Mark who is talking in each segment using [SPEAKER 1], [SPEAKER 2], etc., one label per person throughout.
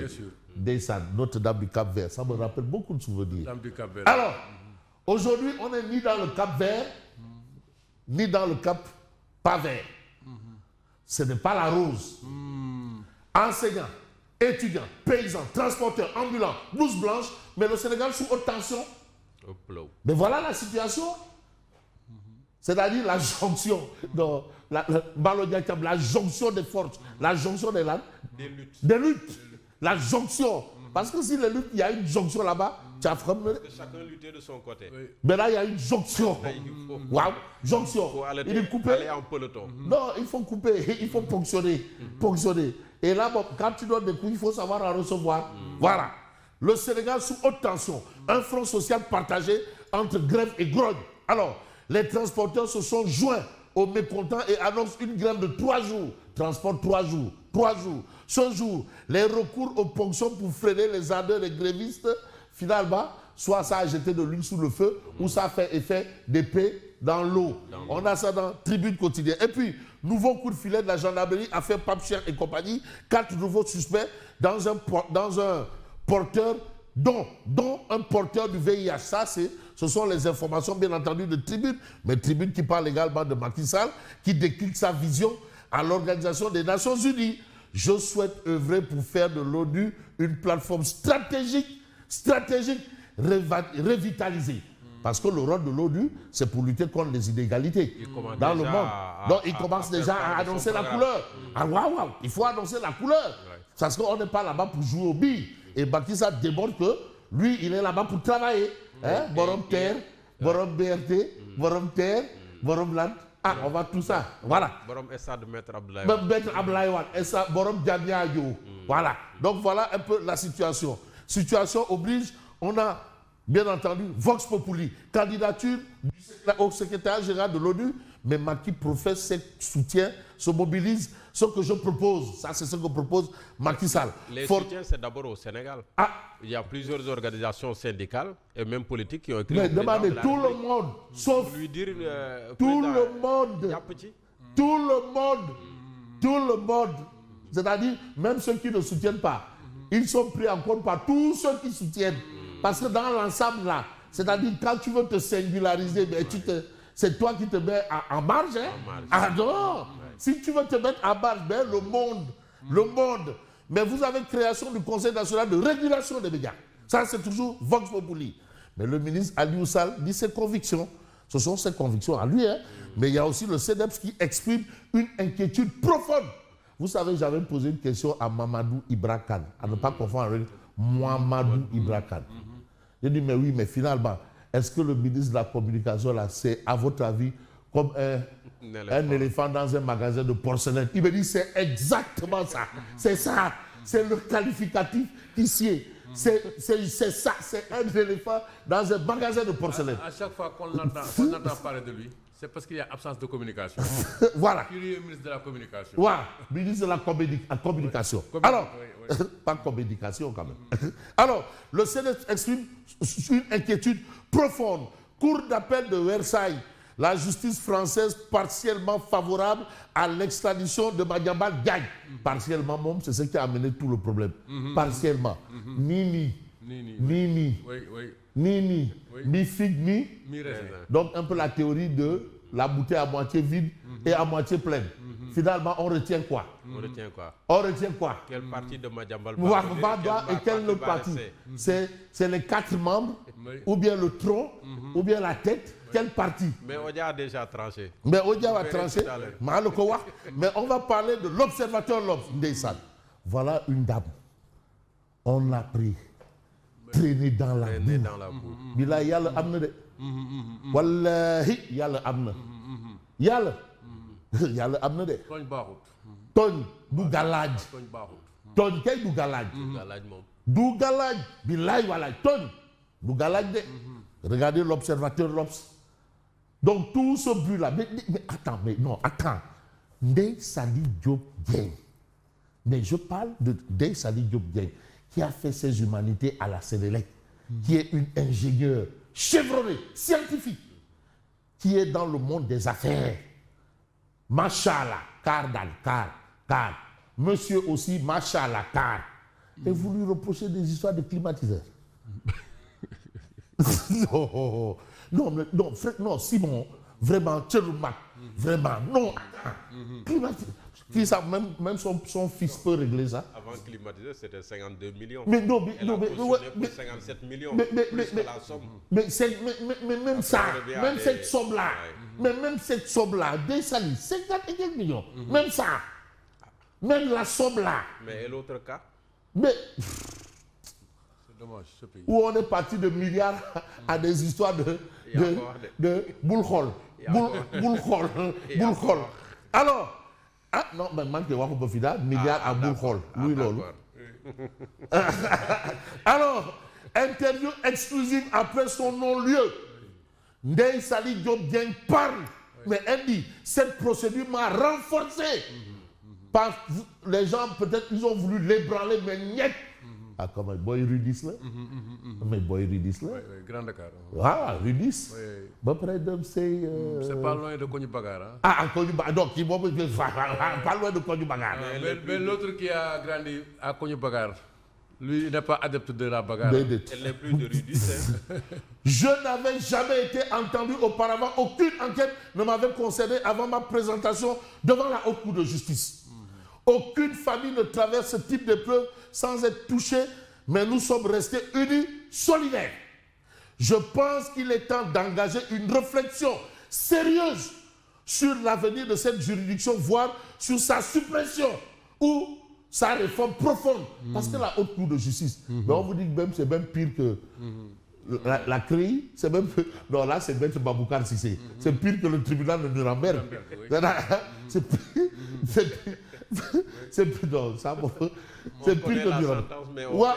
[SPEAKER 1] Bien sûr.
[SPEAKER 2] Ndeysaan, Notre-Dame du Cap-Vert. Ça me rappelle beaucoup de souvenirs.
[SPEAKER 1] Dame du Cap-Vert.
[SPEAKER 2] Alors, aujourd'hui, on n'est ni dans le Cap-Vert, ni dans le Cap pas vert. Ce n'est pas la rose. Enseignants, étudiants, paysans, transporteurs, ambulants, blouses blanches, mais le Sénégal sous haute tension. Mais voilà la situation. C'est-à-dire la jonction, la jonction des forces, la jonction des luttes. La jonction. Parce que si les luttes, il y a une jonction là-bas, tu as frappé.
[SPEAKER 3] Chacun luttait de son côté.
[SPEAKER 1] Oui.
[SPEAKER 2] Mais là, il y a une jonction. Waouh, jonction. Il est coupé.
[SPEAKER 3] Aller en peloton.
[SPEAKER 2] Non, il faut couper, il faut ponctionner. Ponctionner. Et là, bon, quand tu donnes des coups, il faut savoir en recevoir. Voilà. Le Sénégal sous haute tension. Un front social partagé entre grève et grogne. Alors, les transporteurs se sont joints aux mécontents et annoncent une grève de 3 jours. Transport 3 jours. 3 jours. Ce jour, les recours aux ponctions pour freiner les ardeurs des grévistes, finalement, soit ça a jeté de l'huile sous le feu, ou ça a fait effet d'épée dans l'eau. On a ça dans Tribune quotidienne. Et puis, nouveau coup de filet de la gendarmerie, affaire Pape-Cheikh et compagnie, 4 nouveaux suspects dans un porteur, dont un porteur du VIH. Ça, ce sont les informations, bien entendu, de Tribune, mais Tribune qui parle également de Macky Sall, qui décline sa vision à l'Organisation des Nations Unies. Je souhaite œuvrer pour faire de l'ONU une plateforme stratégique revitalisée. Parce que le rôle de l'ONU, c'est pour lutter contre les inégalités dans le monde. Donc, il commence déjà à annoncer la couleur. Ah, waouh, il faut annoncer la couleur. Parce qu'on n'est pas là-bas pour jouer aux billes. Et Macky Sall démontre que lui, il est là-bas pour travailler. Borom Terre, Borom BRT, Borom Terre, Borom Land. Ah, on va tout ça. Voilà.
[SPEAKER 3] Borom Essa de Maître Abdoulaye.
[SPEAKER 2] Maître Abdoulaye Wade, Essa, Borom Diagne. Voilà. Donc voilà un peu la situation. Situation oblige, on a bien entendu Vox Populi, candidature au secrétaire général de l'ONU, mais Macky professe ses soutiens, se mobilise. Ce que je propose, ça c'est ce que propose Macky Sall.
[SPEAKER 3] Les soutiens, c'est d'abord au Sénégal.
[SPEAKER 2] Ah.
[SPEAKER 3] Il y a plusieurs organisations syndicales et même politiques qui ont écrit.
[SPEAKER 2] Mais demandez tout le monde, sauf
[SPEAKER 3] lui dire,
[SPEAKER 2] tout le monde, tout le monde, c'est-à-dire même ceux qui ne soutiennent pas, ils sont pris en compte par tous ceux qui soutiennent. Parce que dans l'ensemble là, c'est-à-dire quand tu veux te singulariser, ben, c'est toi qui te mets en marge. Ah non, si tu veux te mettre en marge, ben, le monde. Mais vous avez création du Conseil national de régulation des médias. Ça, c'est toujours Vox Populi. Mais le ministre Aliou Sall dit ses convictions. Ce sont ses convictions à lui. Hein. Mais il y a aussi le CEDEPS qui exprime une inquiétude profonde. Vous savez, j'avais posé une question à Mamadou Ibra Kane, à ne pas confondre avec Mamadou Ibra Kane. J'ai dit, mais oui, mais finalement, est-ce que le ministre de la Communication, là, c'est, à votre avis, comme un éléphant dans un magasin de porcelaine? Il me dit, c'est exactement ça. C'est ça. C'est le qualificatif ici. C'est ça. C'est un éléphant dans un magasin de porcelaine.
[SPEAKER 1] À chaque fois qu'on entend parler de lui, c'est parce qu'il y a absence de communication.
[SPEAKER 2] Voilà.
[SPEAKER 1] Curieux ministre de la Communication.
[SPEAKER 2] Voilà. Ministre de la Communication. Alors, pas communication quand même. Alors, le Sénat exprime une inquiétude profonde. Cour d'appel de Versailles. La justice française partiellement favorable à l'extradition de Madiambal Diagne. Partiellement, c'est ce qui a amené tout le problème. Partiellement. Ni. Mi figue, mi raisin. Donc un peu la théorie de la bouteille à moitié vide et à moitié pleine. Finalement, on retient quoi? On retient quoi?
[SPEAKER 3] Quelle partie de Madiambal
[SPEAKER 2] et quel autre partie? C'est les 4 membres, ou bien le tronc, ou bien la tête. Quelle partie?
[SPEAKER 3] Mais Odia a déjà tranché.
[SPEAKER 2] Mais Odia a tranché. Mais on va parler de l'observateur L'Obs, Ndeysaan. Voilà une dame. On l'a pris. Traîné dans la boue. Bila yàlla am na de. Wallahi yàlla am na. Yàlla am na de.
[SPEAKER 1] Tooñ baaxut.
[SPEAKER 2] Tooñ du galaaj.
[SPEAKER 1] Tooñ baaxut.
[SPEAKER 2] Tooñ kay du galaaj. Du galaaj. Bilaay walaay tooñ. Du galaaj de. Regardez l'observateur L'Obs. Donc tout ce but là. Mais attends. Ndeye Saly Diop Dieng. Mais je parle de Ndeye Saly Diop Dieng, qui a fait ses humanités à la Sénélec, qui est une ingénieure chevronnée, scientifique, qui est dans le monde des affaires. Machallah, car. Monsieur aussi, machallah, car. et vous lui reprochez des histoires de climatiseurs. Non, non, mais, non, non, Simon, vraiment, vraiment, non. Climatiseur, même son fils peut régler ça.
[SPEAKER 3] Avant climatiseur, c'était 52 millions.
[SPEAKER 2] Mais non, mais,
[SPEAKER 3] Elle
[SPEAKER 2] non,
[SPEAKER 3] a
[SPEAKER 2] mais,
[SPEAKER 3] cautionné pour 57 millions.
[SPEAKER 2] mais
[SPEAKER 3] la somme.
[SPEAKER 2] Mais même ça, même cette somme-là,
[SPEAKER 3] Ouais.
[SPEAKER 2] mais même cette somme-là, des salis, 50 et quelques millions, même ça, même la somme-là.
[SPEAKER 3] Mais et l'autre cas?
[SPEAKER 2] Mais
[SPEAKER 1] C'est dommage, ce pays.
[SPEAKER 2] où on est parti de milliards à des histoires de boule-hol. Boule-hol. Alors, ah non, mais manque de voir qu'on peut finir, milliards à boule-hol. Oui, lolo. Alors, interview exclusive après son non-lieu. Ndeye Saly Diop Dieng parle. Mais elle dit, cette procédure m'a renforcé. Parce que les gens, peut-être, ils ont voulu l'ébranler, mais niet. Ah, comme un boy Rudis là. Mais boy Rudis là.
[SPEAKER 1] Oui, Grand Dakar.
[SPEAKER 2] Ah, Rudis.
[SPEAKER 1] Oui.
[SPEAKER 2] Bah, près de c'est.
[SPEAKER 1] C'est pas loin de Kogni Bagar. Hein?
[SPEAKER 2] Ah, Kogni Bagar. Donc, il va pas loin de Kogni Bagar.
[SPEAKER 1] Mais l'autre qui a grandi à Kogni Bagar, lui, il n'est pas adepte de la bagarre.
[SPEAKER 3] Elle n'est plus de Rudis. Hein.
[SPEAKER 2] Je n'avais jamais été entendu auparavant. Aucune enquête ne m'avait concerné avant ma présentation devant la Haute Cour de justice. Aucune famille ne traverse ce type d'épreuve sans être touchée, mais nous sommes restés unis, solidaires. Je pense qu'il est temps d'engager une réflexion sérieuse sur l'avenir de cette juridiction, voire sur sa suppression ou sa réforme profonde. Parce que la Haute Cour de justice, mais on vous dit que même c'est même pire que la CREI, c'est même non là c'est Maître Baboucar Cissé. C'est pire que le tribunal de Nuremberg. C'est pire. C'est plus non, ça c'est plus que dur. Ouais,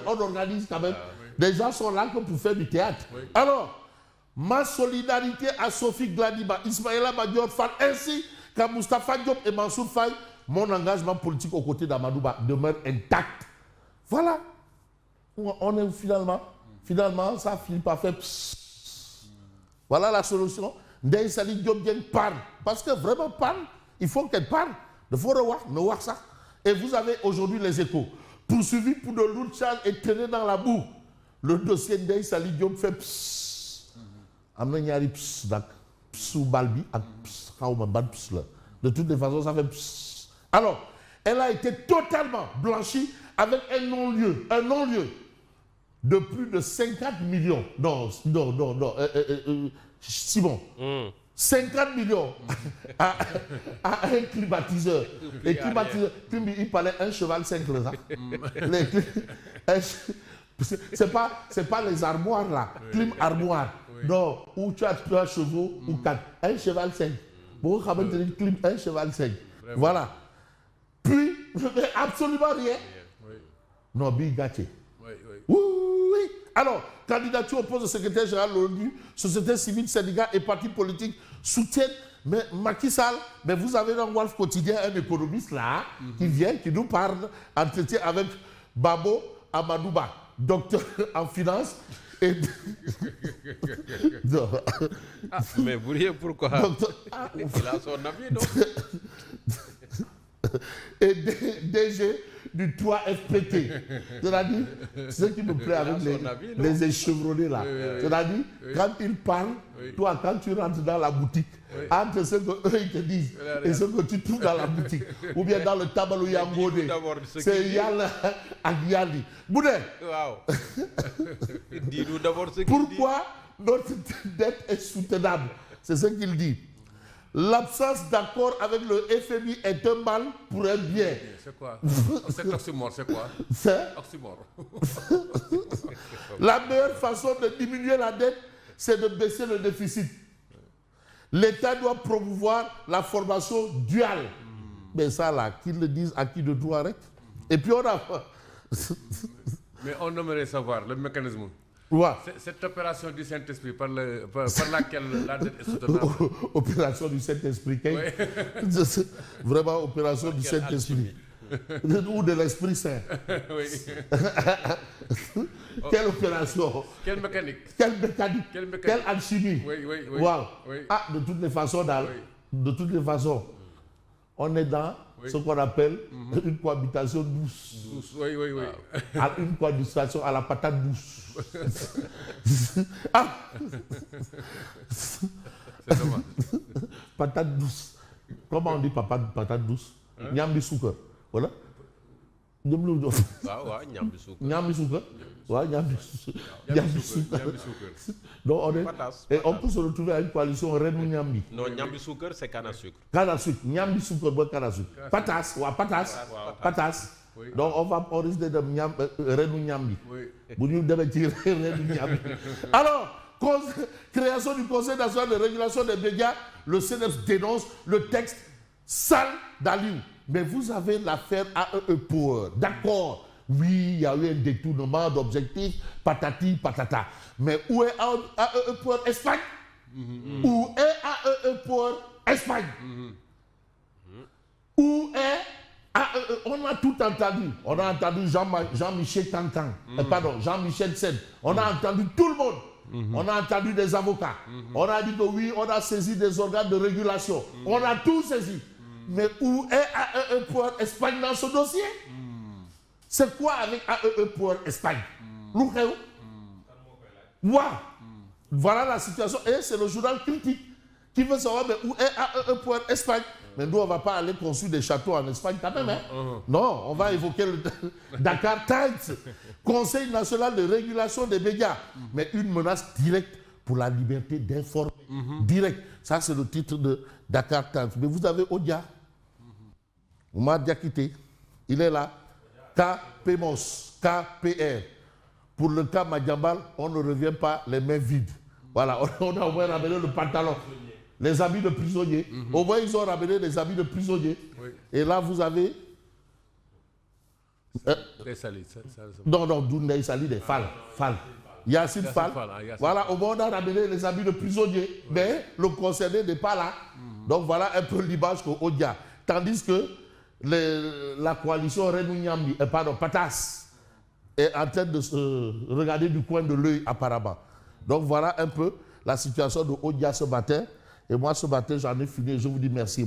[SPEAKER 2] on organise quand même. Les gens sont là que pour faire du théâtre. Oui. Alors, ma solidarité à Sophie Gladiba, Ismaïla Madior Fall, ainsi qu'à Moustapha Diop et Mansour Faye, mon engagement politique aux côtés d'Amadouba demeure intact. Voilà. On est finalement, ça finit par faire psss. Voilà la solution. Ndeye Saly Diop Dieng parle. Parce que vraiment parle. Il faut qu'elle parle. Il faut revoir ça. Et vous avez aujourd'hui les échos. Poursuivi pour de lourdes charges et traîné dans la boue. Le dossier Ndeye Saly Diop fait psss. Amna ñaari psss dak pssu balbi ak pss xawma ban pss la. De toutes les façons, ça fait psss. Alors, elle a été totalement blanchie avec un non-lieu de plus de 50 millions. Non, Simon. 50 millions à un climatiseur. Et climatiseur, il parlait un cheval 5 c'est pas les armoires là, clim armoire. Non, où tu as 3 chevaux ou 4. Un cheval 5. Bon, clim un cheval 5. Voilà. Puis, absolument rien. Non, Big Gâté. Oui. Alors, candidature au poste de secrétaire général de l'ONU, société civile, syndicats et partis politiques soutiennent mais Macky Sall. Mais vous avez dans Wolf Quotidien un économiste là qui vient, qui nous parle, entretien avec Babo Amadouba, docteur en finance. Et
[SPEAKER 3] mais vous riez pourquoi? Il a son avis, non?
[SPEAKER 2] Et DG du 3FPT. C'est-à-dire, ce qui me plaît avec les échevronnés là. C'est-à-dire, quand ils parlent, toi, quand tu rentres dans la boutique, entre ce qu'eux ils te disent et ce que tu trouves dans la boutique, ou bien dans le tableau Yangone, c'est Yal Agyali. Boudé,
[SPEAKER 3] dis-nous d'abord ce qu'il dit.
[SPEAKER 2] Pourquoi notre dette est soutenable? C'est ce qu'il dit. L'absence d'accord avec le FMI est un mal pour un bien.
[SPEAKER 1] C'est quoi? C'est oxymore, c'est quoi?
[SPEAKER 2] C'est
[SPEAKER 1] oxymore.
[SPEAKER 2] La meilleure façon de diminuer la dette, c'est de baisser le déficit. L'État doit promouvoir la formation duale. Mais ça là, qu'ils le disent à qui de droit arrête. Et puis on a...
[SPEAKER 1] Mais on aimerait savoir le mécanisme.
[SPEAKER 2] Ouais.
[SPEAKER 1] Cette opération du Saint-Esprit par laquelle la dette est soutenable.
[SPEAKER 2] Opération du Saint-Esprit. Vraiment opération du Saint-Esprit. Ou de l'Esprit Saint.
[SPEAKER 1] Oui.
[SPEAKER 2] Quelle opération?
[SPEAKER 1] Quelle mécanique?
[SPEAKER 2] Quelle mécanique? Quelle alchimie?
[SPEAKER 1] Oui.
[SPEAKER 2] Wow.
[SPEAKER 1] Oui.
[SPEAKER 2] Ah, de toutes les façons, on est dans ce qu'on appelle une cohabitation douce.
[SPEAKER 1] Oui, oui, oui.
[SPEAKER 2] Une cohabitation à la patate douce. Ah.
[SPEAKER 1] C'est dommage.
[SPEAKER 2] Patate douce. Comment on dit patate douce? Nyambi sucre. Voilà. Nyambi sucre. Ouais, nyambi sucre. Donc on peut se retrouver à une coalition Renou Nyambi.
[SPEAKER 3] Non, nyambi sucre, c'est canne à sucre.
[SPEAKER 2] Canne à sucre. Nyambi sucre, bon canne à sucre. Patas, ouais, patas.
[SPEAKER 1] Oui.
[SPEAKER 2] Donc on risque de Renou Nyambi.
[SPEAKER 1] Oui.
[SPEAKER 2] Alors, création du Conseil national de régulation des médias, le CNEPS dénonce le texte sale d'Aliou. Mais vous avez l'affaire AEE Power. D'accord, oui, il y a eu un détournement d'objectifs, patati, patata. Mais où est AEE Power Espagne? Où est AEE Power Espagne? Où est AEE? On a tout entendu. On a entendu Jean-Michel Tantan. Pardon, Jean-Michel Sen. On a entendu tout le monde. On a entendu des avocats. On a dit que oui, on a saisi des organes de régulation. On a tout saisi. Mais où est AEE Power Espagne dans ce dossier? C'est quoi avec AEE Power Espagne? Voilà la situation. Et c'est le journal Critique qui veut savoir mais où est AEE Power Espagne. Mais nous, on ne va pas aller construire des châteaux en Espagne quand même. Hein? Non, on va évoquer le Dakar Times, Conseil national de régulation des médias. Mais une menace directe pour la liberté d'informer. Direct. Ça, c'est le titre de Dakar Times. Mais vous avez Odia. Oumar Diakité. Il est là. KPMOS. KPR. Pour le cas Madjambal, on ne revient pas les mains vides. Voilà, on a au moins ramené le pantalon. Les habits de prisonniers. Au moins, ils ont ramené les habits de prisonniers.
[SPEAKER 1] Oui.
[SPEAKER 2] Et là, vous avez... Non, Dounay Sali, des Fall. Yacine Fall. Voilà, au moins, on a ramené les habits de prisonniers. Mais le concerné n'est pas là. Donc, voilà un peu l'image qu'au Odia. Tandis que la coalition Renou Nyambi, Patas, est en train de se regarder du coin de l'œil, apparemment. Donc, voilà un peu la situation de Odia ce matin. Et moi, ce matin, j'en ai fini. Je vous dis merci.